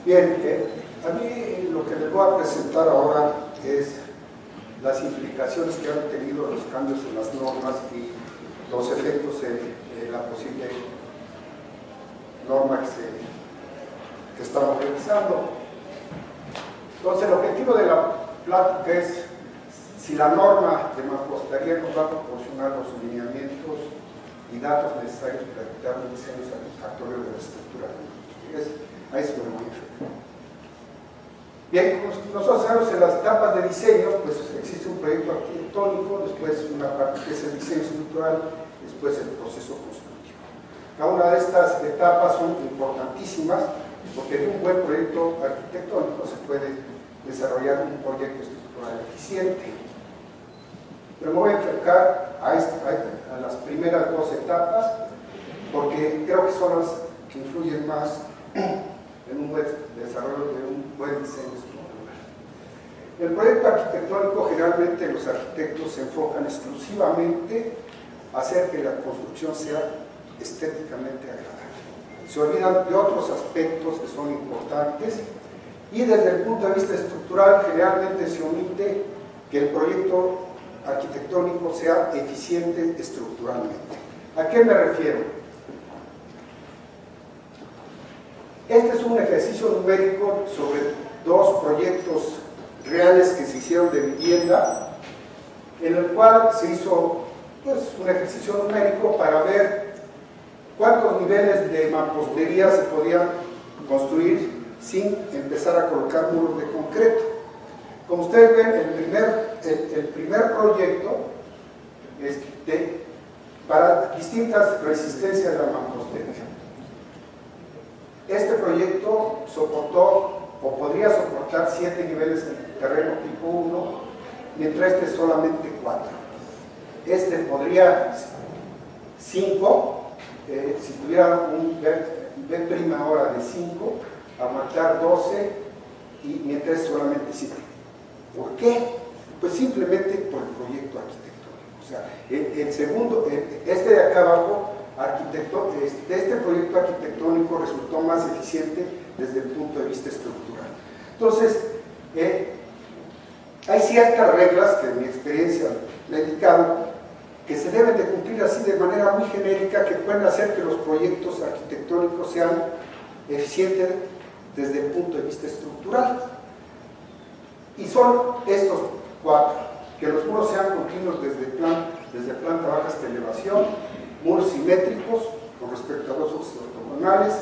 Bien, a mí lo que les voy a presentar ahora es las implicaciones que han tenido los cambios en las normas y los efectos en la posible norma que estamos revisando. Entonces, el objetivo de la plática es si la norma de mampostería nos va a proporcionar los lineamientos y datos necesarios para evitar un diseño satisfactorio de la estructura. A eso me voy a referir. Bien, como nosotros sabemos, en las etapas de diseño, pues existe un proyecto arquitectónico, después una parte que es el diseño estructural, después el proceso constructivo. Cada una de estas etapas son importantísimas, porque de un buen proyecto arquitectónico se puede desarrollar un proyecto estructural eficiente. Pero me voy a enfocar a las primeras dos etapas, porque creo que son las que influyen más en un buen desarrollo de un buen diseño estructural. El proyecto arquitectónico, generalmente los arquitectos se enfocan exclusivamente a hacer que la construcción sea estéticamente agradable. Se olvidan de otros aspectos que son importantes y desde el punto de vista estructural generalmente se omite que el proyecto arquitectónico sea eficiente estructuralmente. ¿A qué me refiero? Este es un ejercicio numérico sobre dos proyectos reales que se hicieron de vivienda, en el cual se hizo pues, un ejercicio numérico para ver cuántos niveles de mampostería se podían construir sin empezar a colocar muros de concreto. Como ustedes ven, el primer proyecto es para distintas resistencias de la mampostería. Este proyecto soportó o podría soportar 7 niveles en terreno tipo 1, mientras este solamente 4. Este podría 5, si tuviera un B' ahora de 5, aguantar 12, y mientras solamente 7. ¿Por qué? Pues simplemente por el proyecto arquitectónico. O sea, el segundo, este de acá abajo, este proyecto arquitectónico resultó más eficiente desde el punto de vista estructural. Entonces, hay ciertas reglas que en mi experiencia me he dedicado que se deben de cumplir así de manera muy genérica, que pueden hacer que los proyectos arquitectónicos sean eficientes desde el punto de vista estructural. Y son estos 4: que los muros sean continuos desde planta baja hasta elevación, muros simétricos con respecto a los usos ortogonales,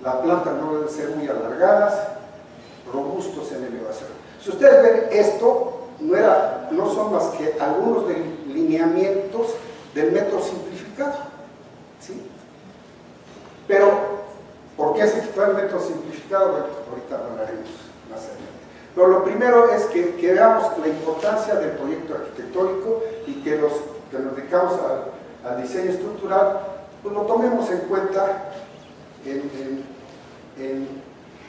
la planta no deben ser muy alargadas, robustos en elevación. Si ustedes ven esto, no son más que algunos lineamientos del método simplificado, ¿sí? Pero, ¿por qué se quitó el método simplificado? Bueno, ahorita hablaremos más adelante. Pero lo primero es que veamos la importancia del proyecto arquitectónico y que nos dedicamos al diseño estructural, pues lo tomemos en cuenta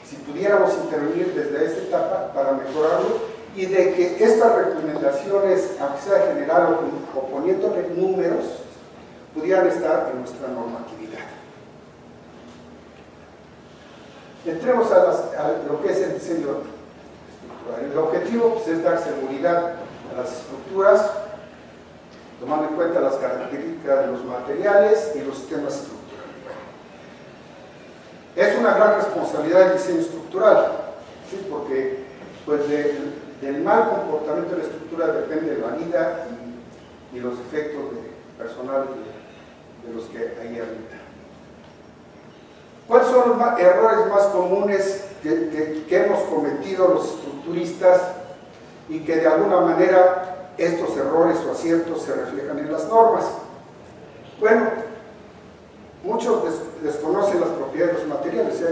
si pudiéramos intervenir desde esta etapa para mejorarlo, y de que estas recomendaciones, aunque sea general o poniéndole números, pudieran estar en nuestra normatividad. Entremos a lo que es el diseño estructural. El objetivo pues, es dar seguridad a las estructuras, tomando en cuenta las características de los materiales y los sistemas estructurales. Es una gran responsabilidad del diseño estructural, ¿sí? Porque pues, del mal comportamiento de la estructura depende de la vida y los efectos personales de los que ahí habitan. ¿Cuáles son los errores más comunes que hemos cometido los estructuristas y que de alguna manera estos errores o aciertos se reflejan en las normas? Bueno, muchos desconocen las propiedades de los materiales,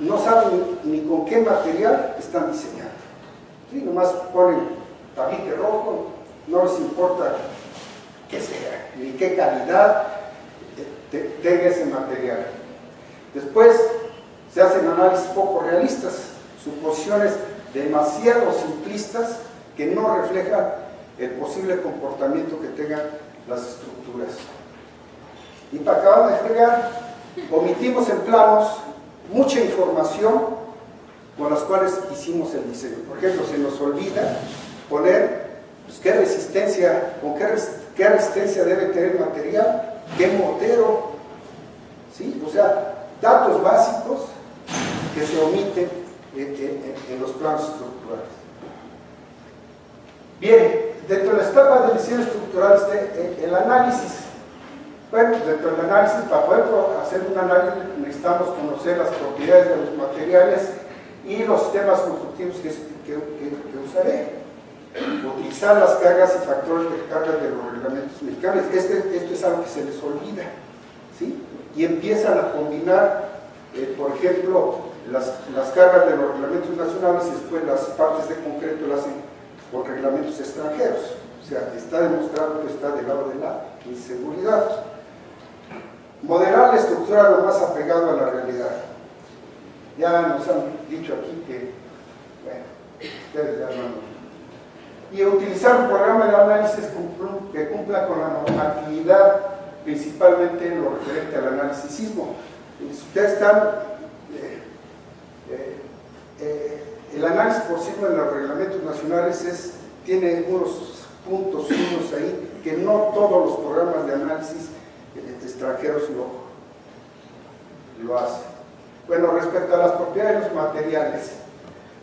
no saben ni con qué material están diseñando. ¿Sí? Nomás ponen tabique rojo, no les importa qué sea, ni qué calidad tenga ese material. Después se hacen análisis poco realistas, suposiciones demasiado simplistas que no reflejan el posible comportamiento que tengan las estructuras. Y para acabar de fregar, omitimos en planos mucha información con las cuales hicimos el diseño. Por ejemplo, se nos olvida poner pues, qué resistencia, qué resistencia debe tener el material, qué mortero, ¿sí? O sea, datos básicos que se omiten en los planos estructurales. Bien, dentro de la etapa del diseño estructural está el análisis. Bueno, dentro del análisis, para poder hacer un análisis necesitamos conocer las propiedades de los materiales y los sistemas constructivos que usaré. Utilizar las cargas y factores de carga de los reglamentos mexicanos. Esto es algo que se les olvida, ¿sí? Y empiezan a combinar, por ejemplo, las cargas de los reglamentos nacionales y después las partes de concreto las hacen con reglamentos extranjeros. O sea, está demostrado que está del lado de la inseguridad. Modelar la estructura lo más apegado a la realidad. Ya nos han dicho aquí que, bueno, ustedes ya no han. Y utilizar un programa de análisis que cumpla con la normatividad, principalmente en lo referente al análisis sismo. Ustedes están, el análisis por sismo en los reglamentos nacionales tiene unos puntos unos ahí que no todos los programas de análisis extranjeros lo hacen. Bueno, respecto a las propiedades de los materiales,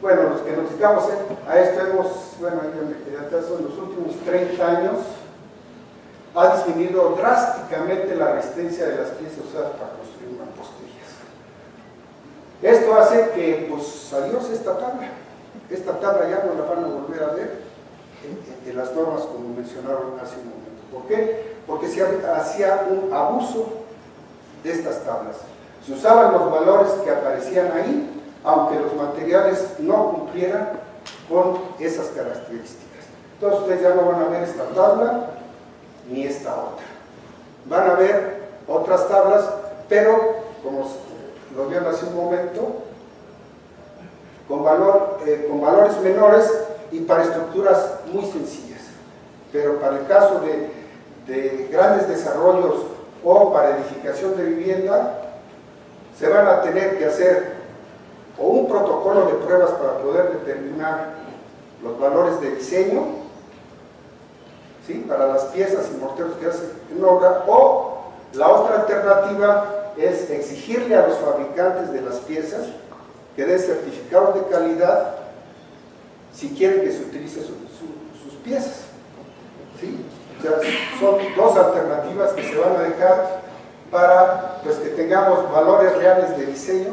bueno, los que nos dedicamos a esto hemos, bueno, en los últimos 30 años ha disminuido drásticamente la resistencia de las piezas usadas para construir mamposterías. Esto hace que, pues, adiós esta tabla. Esta tabla ya no la van a volver a ver en las normas como mencionaron hace un momento. ¿Por qué? Porque se hacía un abuso de estas tablas. Se usaban los valores que aparecían ahí, aunque los materiales no cumplieran con esas características. Entonces ustedes ya no van a ver esta tabla ni esta otra. Van a ver otras tablas, pero como lo vieron hace un momento, con valores menores y para estructuras muy sencillas. Pero para el caso de grandes desarrollos o para edificación de vivienda, se van a tener que hacer o un protocolo de pruebas para poder determinar los valores de diseño, ¿sí? Para las piezas y morteros que hacen en obra, o la otra alternativa es exigirle a los fabricantes de las piezas que den certificados de calidad si quieren que se utilice sus piezas, ¿sí? O sea, son dos alternativas que se van a dejar para, pues, que tengamos valores reales de diseño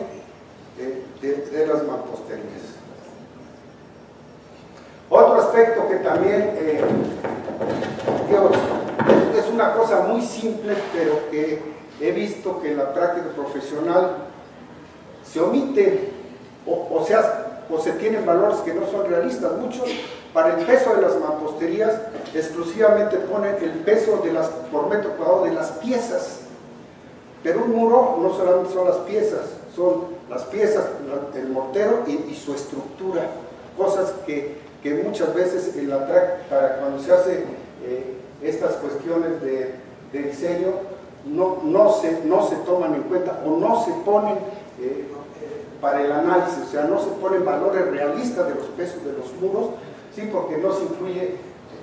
de las mamposterías. Otro aspecto que también es una cosa muy simple, pero que he visto que en la práctica profesional se omite o se tienen valores que no son realistas. Muchos, para el peso de las mamposterías, exclusivamente ponen el peso por metro cuadrado de las piezas. Pero un muro no solamente son las piezas, el mortero y su estructura. Cosas que muchas veces en la para cuando se hace estas cuestiones de diseño no se toman en cuenta o no se ponen para el análisis. O sea, no se ponen valores realistas de los pesos de los muros, sí, porque no se incluye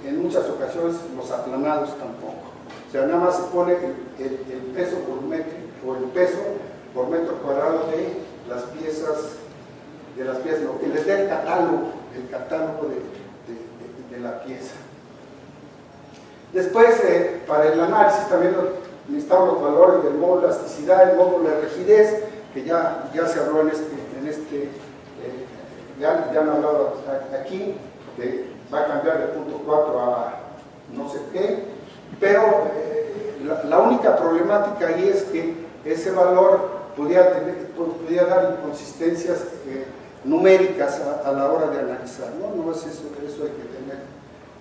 en muchas ocasiones los aplanados tampoco. O sea, nada más se pone el peso volumétrico o el peso por metro cuadrado de las piezas, lo que les da el catálogo de la pieza. Después, para el análisis también necesitamos los valores del módulo de elasticidad, el módulo de rigidez, que ya se habló ya han hablado aquí, que va a cambiar de punto 4 a no sé qué, pero la única problemática ahí es que ese valor podía dar inconsistencias numéricas a la hora de analizar, no es eso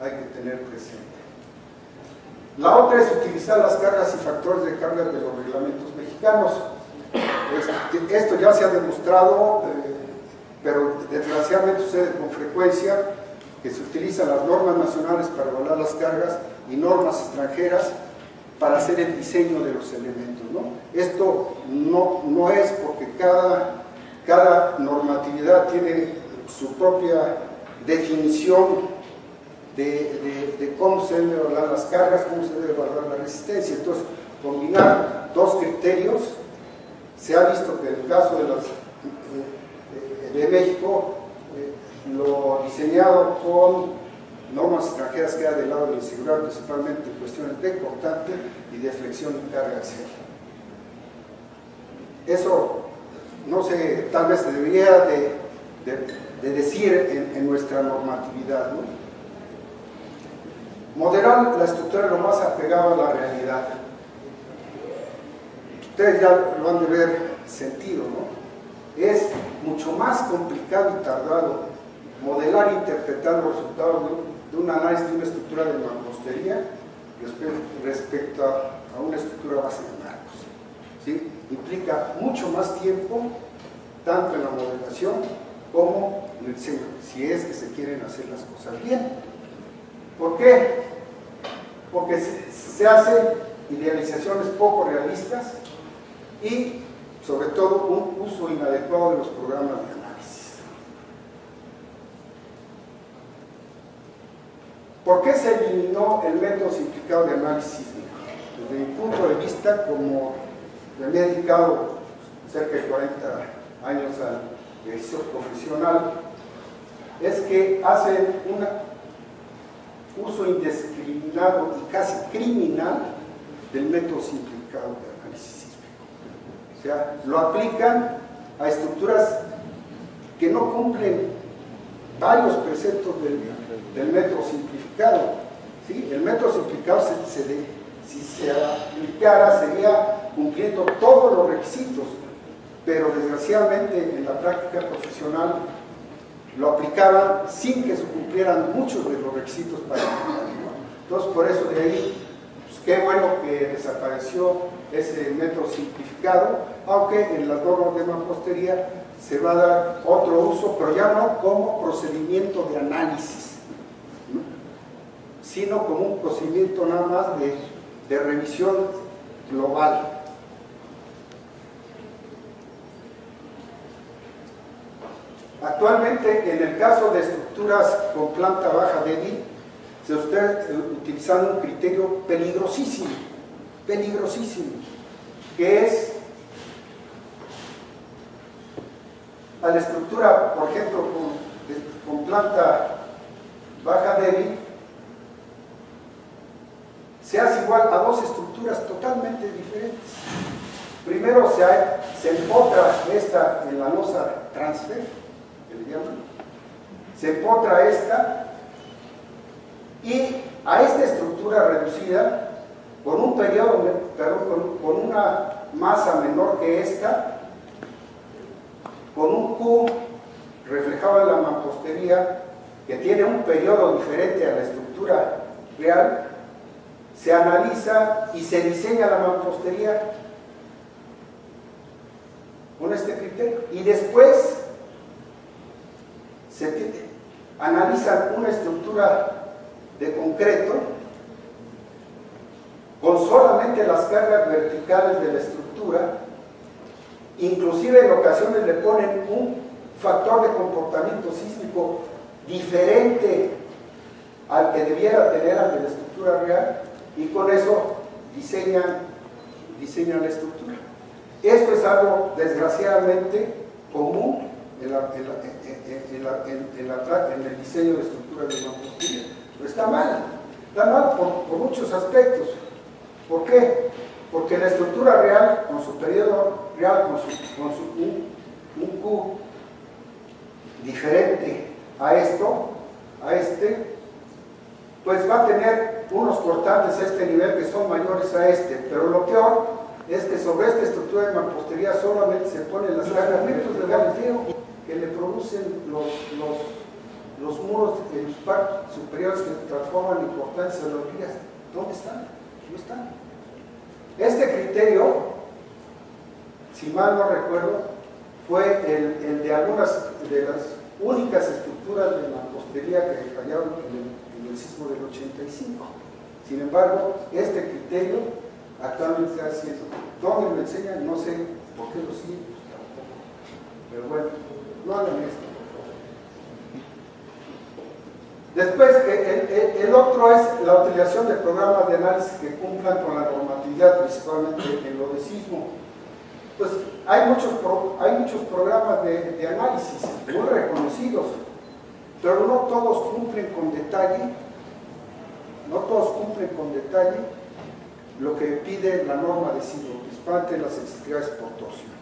hay que tener presente. La otra es utilizar las cargas y factores de carga de los reglamentos mexicanos. Esto ya se ha demostrado, pero desgraciadamente sucede con frecuencia, que se utilizan las normas nacionales para evaluar las cargas y normas extranjeras para hacer el diseño de los elementos, ¿no? Esto no es porque cada normatividad tiene su propia definición de cómo se deben evaluar las cargas, cómo se debe evaluar la resistencia. Entonces, combinar dos criterios, se ha visto que en el caso de México, lo diseñado con normas extranjeras queda del lado de la inseguridad, principalmente en cuestiones de cortante y de flexión y carga axial. Eso, no sé, tal vez se debería de decir en nuestra normatividad, ¿no? Modelar la estructura lo más apegado a la realidad. Ustedes ya lo han de ver sentido, ¿no? Es mucho más complicado y tardado modelar e interpretar los resultados de un análisis de una estructura de mampostería respecto a una estructura base de marcos, ¿sí? Implica mucho más tiempo, tanto en la modelación como en el diseño, si es que se quieren hacer las cosas bien. ¿Por qué? Porque se hacen idealizaciones poco realistas y, sobre todo, un uso inadecuado de los programas de análisis. ¿Por qué se eliminó el método simplificado de análisis sísmico? Desde mi punto de vista, como me he dedicado cerca de 40 años al ejercicio profesional, es que hacen un uso indiscriminado y casi criminal del método simplificado de análisis sísmico. O sea, lo aplican a estructuras que no cumplen varios preceptos del método simplificado, ¿sí? El método simplificado, si se aplicara, sería cumpliendo todos los requisitos, pero desgraciadamente en la práctica profesional lo aplicaban sin que se cumplieran muchos de los requisitos para aplicarlo, ¿no? Entonces, por eso de ahí, pues, qué bueno que desapareció ese método simplificado, aunque en las normas de mampostería se va a dar otro uso, pero ya no como procedimiento de análisis, ¿no? Sino como un procedimiento nada más de revisión global. Actualmente, en el caso de estructuras con planta baja débil, se está utilizando un criterio peligrosísimo, que es a la estructura, por ejemplo, con planta baja débil, se hace igual a dos estructuras totalmente diferentes. Primero se empotra esta en la losa transfer, que le llaman, se empotra esta, y a esta estructura reducida, con un periodo, con una masa menor que esta, con un Q reflejado en la mampostería, que tiene un periodo diferente a la estructura real, se analiza y se diseña la mampostería con este criterio. Y después se analiza una estructura de concreto con solamente las cargas verticales de la estructura, inclusive en ocasiones le ponen un factor de comportamiento sísmico diferente al que debiera tener ante la estructura real, y con eso diseñan la estructura. Esto es algo desgraciadamente común en el diseño de estructuras de mampostería, pero está mal por muchos aspectos. ¿Por qué? Porque la estructura real, con su periodo real, con un Q diferente a este, pues va a tener unos cortantes a este nivel que son mayores a este, pero lo peor es que sobre esta estructura de mampostería solamente se ponen las cargas de galileo que le producen los muros en los partes superiores que transforman en cortantes a las vías. ¿Dónde están? No están. Este criterio, si mal no recuerdo, fue el de algunas de las únicas estructuras de mampostería que fallaron en el sismo del 85. Sin embargo, este criterio actualmente está haciendo. ¿Dónde lo enseñan? No sé por qué lo siguen, pues tampoco. Pero bueno, no hagan esto, por favor. Después, el otro es la utilización de programas de análisis que cumplan con la normatividad, principalmente en lo de sismo. Pues hay muchos programas de análisis muy reconocidos, pero no todos cumplen con detalle, lo que pide la norma de sismo, principalmente las sensibilidades por torsión.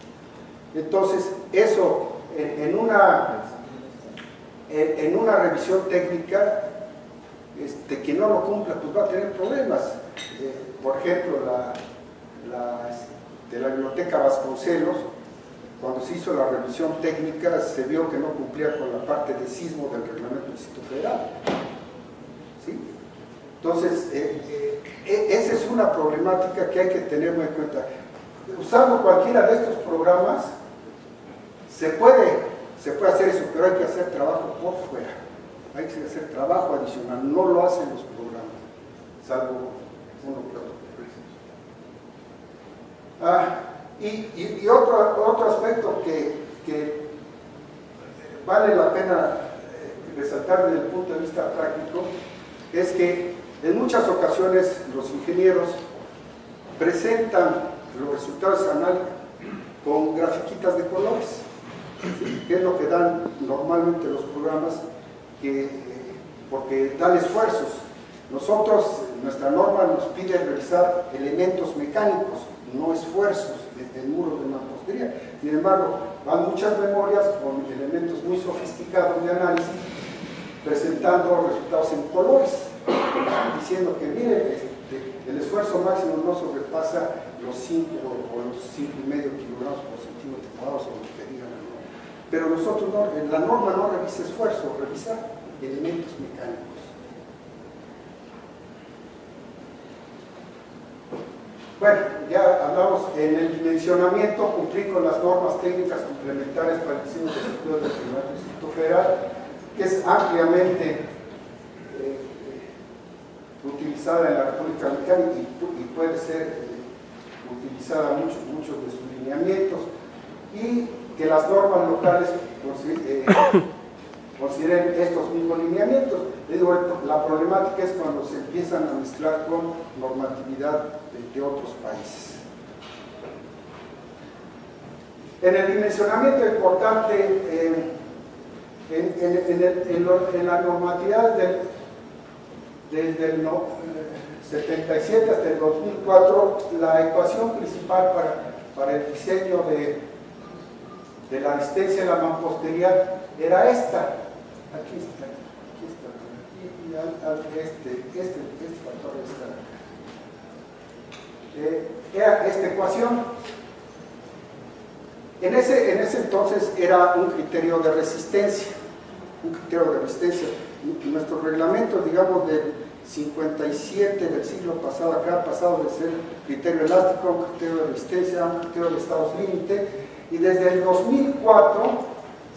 Entonces, eso en una revisión técnica, que no lo cumpla, pues va a tener problemas. Por ejemplo, de la Biblioteca Vasconcelos, cuando se hizo la revisión técnica, se vio que no cumplía con la parte de sismo del reglamento del Distrito Federal. ¿Sí? Entonces, esa es una problemática que hay que tener muy en cuenta. Usando cualquiera de estos programas, se puede hacer eso, pero hay que hacer trabajo por fuera. Hay que hacer trabajo adicional, no lo hacen los programas, salvo uno que otro. Y otro aspecto que vale la pena resaltar desde el punto de vista práctico es que en muchas ocasiones los ingenieros presentan los resultados de análisis con grafiquitas de colores, que es lo que dan normalmente los programas, porque dan esfuerzos. Nuestra norma nos pide realizar elementos mecánicos, no esfuerzos en muros de mampostería. Sin embargo, van muchas memorias con elementos muy sofisticados de análisis, presentando resultados en colores, diciendo que mire, el esfuerzo máximo no sobrepasa los 5 o los 5,5 kilogramos por centímetro cuadrado, o lo que digan. Pero nosotros no, la norma no revisa esfuerzo, revisa elementos mecánicos. Bueno, ya hablamos en el dimensionamiento, cumplir con las normas técnicas complementarias para el diseño de estructuras del Distrito Federal, que es ampliamente utilizada en la República Mexicana y puede ser utilizada en muchos de sus lineamientos, y que las normas locales consideren estos mismos lineamientos. La problemática es cuando se empiezan a mezclar con normatividad de otros países. En el dimensionamiento importante, en la normatividad desde el 77 hasta el 2004, la ecuación principal para el diseño de la resistencia en la mampostería era esta. Aquí está. Este factor está. Era esta ecuación. En ese entonces era un criterio de resistencia. Nuestros reglamentos, digamos, del 57 del siglo pasado, acá ha pasado de ser criterio elástico a un criterio de resistencia, a un criterio de estados límite, y desde el 2004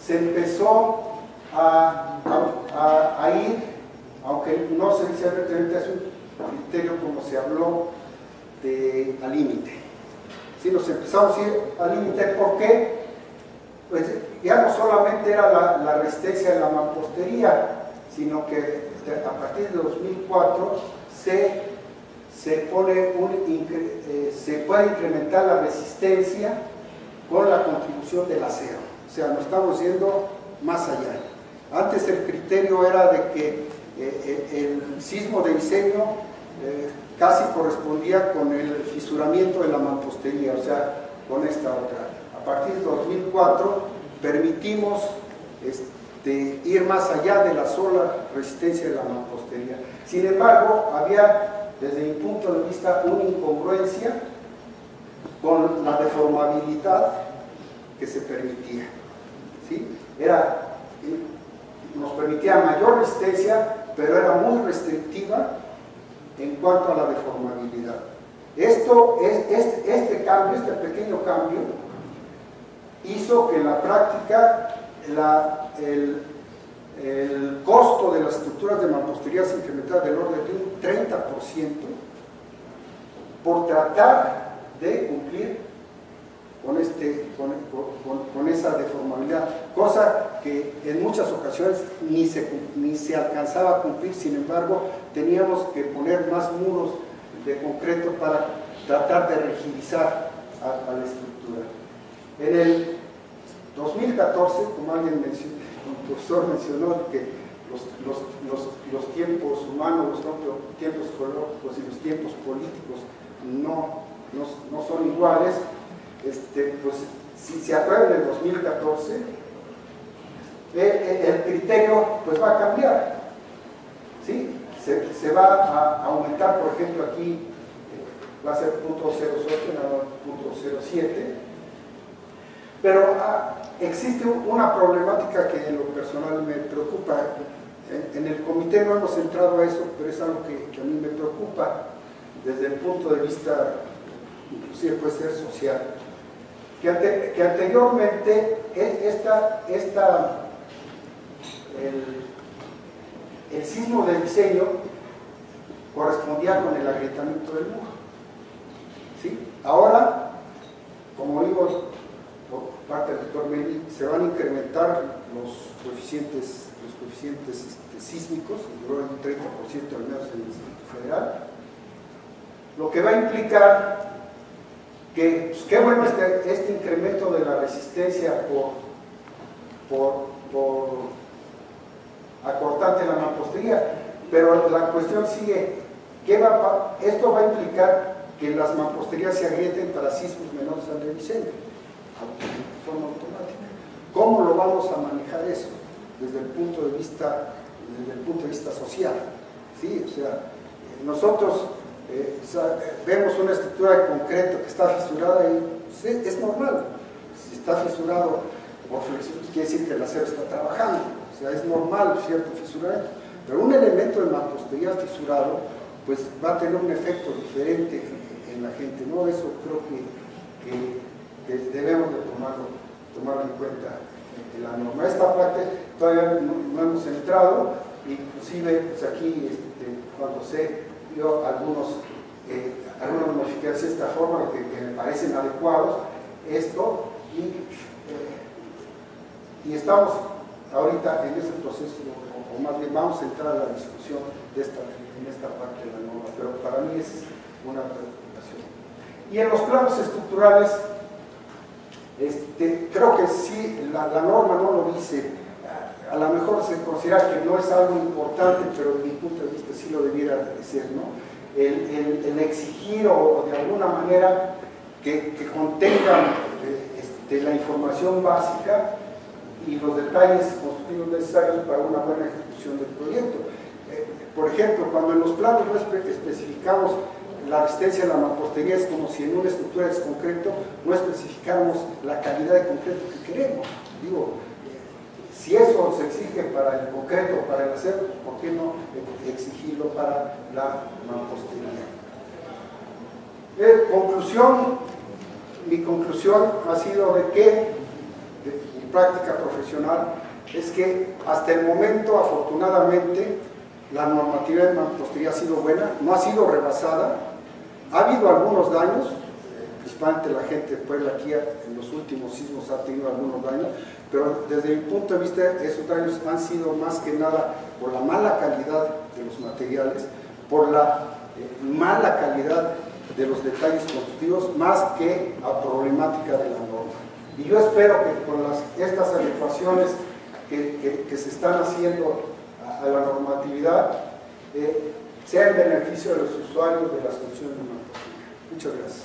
se empezó a ir, aunque no se dice abiertamente, es un criterio como se habló al límite. Sí, nos empezamos a ir al límite. ¿Por qué? Pues ya no solamente era la resistencia de la mampostería, sino que a partir de 2004 se puede incrementar la resistencia con la contribución del acero. O sea, nos estamos yendo más allá. Antes el criterio era de que el sismo de diseño casi correspondía con el fisuramiento de la mampostería, o sea, con esta otra. A partir de 2004 permitimos ir más allá de la sola resistencia de la mampostería. Sin embargo, había, desde mi punto de vista, una incongruencia con la deformabilidad que se permitía. ¿Sí? Nos permitía mayor resistencia, pero era muy restrictiva en cuanto a la deformabilidad. Este cambio, este pequeño cambio, hizo que en la práctica el costo de las estructuras de mampostería se incrementara del orden de un 30% por tratar de cumplir con esa deformabilidad, cosa que en muchas ocasiones ni se alcanzaba a cumplir. Sin embargo, teníamos que poner más muros de concreto para tratar de rigidizar a la estructura. En el 2014, como alguien mencionó, el profesor mencionó que los tiempos humanos, los tiempos ecológicos y los tiempos políticos no son iguales. Pues, si se aprueba en el 2014, el criterio pues va a cambiar, ¿sí? Se va a aumentar, por ejemplo, aquí va a ser .08, nada .07, pero existe una problemática que en lo personal me preocupa. En el comité no hemos entrado a eso, pero es algo que a mí me preocupa desde el punto de vista, inclusive puede ser social, que anteriormente el sismo del diseño correspondía con el agrietamiento del muro, ¿sí? Ahora, como digo por parte del doctor Meli, se van a incrementar los coeficientes sísmicos, un 30% al menos en el Distrito Federal, lo que va a implicar que, pues, qué bueno este incremento de la resistencia por acortante la mampostería, pero la cuestión sigue, esto va a implicar que las mamposterías se agrieten para sismos menores al de diseño, de forma automática. ¿Cómo lo vamos a manejar eso? Desde el punto de vista social, ¿sí? O sea, nosotros vemos una estructura de concreto que está fisurada y pues, es normal. Si está fisurado por flexión, quiere decir que el acero está trabajando, o sea, es normal cierto fisuramiento, pero un elemento de mampostería fisurado pues va a tener un efecto diferente en la gente, ¿no? Eso creo que debemos de tomarlo en cuenta en la norma. Esta parte todavía no hemos entrado, inclusive pues aquí cuando se dio algunas modificaciones de esta forma que me parecen adecuados, y estamos ahorita en ese proceso, o más bien vamos a entrar a la discusión en esta parte de la norma, pero para mí es una preocupación. Y en los planos estructurales, creo que sí, la norma no lo dice, a lo mejor se considera que no es algo importante, pero desde mi punto de vista sí lo debiera de ser, ¿no? El exigir o de alguna manera que contengan la información básica y los detalles constructivos necesarios para una buena ejecución del proyecto. Por ejemplo, cuando en los planos no especificamos la resistencia de la mampostería, es como si en una estructura de concreto no especificáramos la calidad de concreto que queremos. Digo, si eso se exige para el concreto, para el acero, ¿por qué no exigirlo para la mampostería? Mi conclusión ha sido de que, mi práctica profesional, es que hasta el momento, afortunadamente, la normatividad de mampostería ha sido buena, no ha sido rebasada. Ha habido algunos daños, principalmente la gente de Puebla aquí en los últimos sismos ha tenido algunos daños, pero desde mi punto de vista esos daños han sido más que nada por la mala calidad de los materiales, por la mala calidad de los detalles constructivos, más que a problemática de la norma. Y yo espero que con estas adecuaciones que se están haciendo a la normatividad sea en beneficio de los usuarios de las funciones de mampostería. Muchas gracias.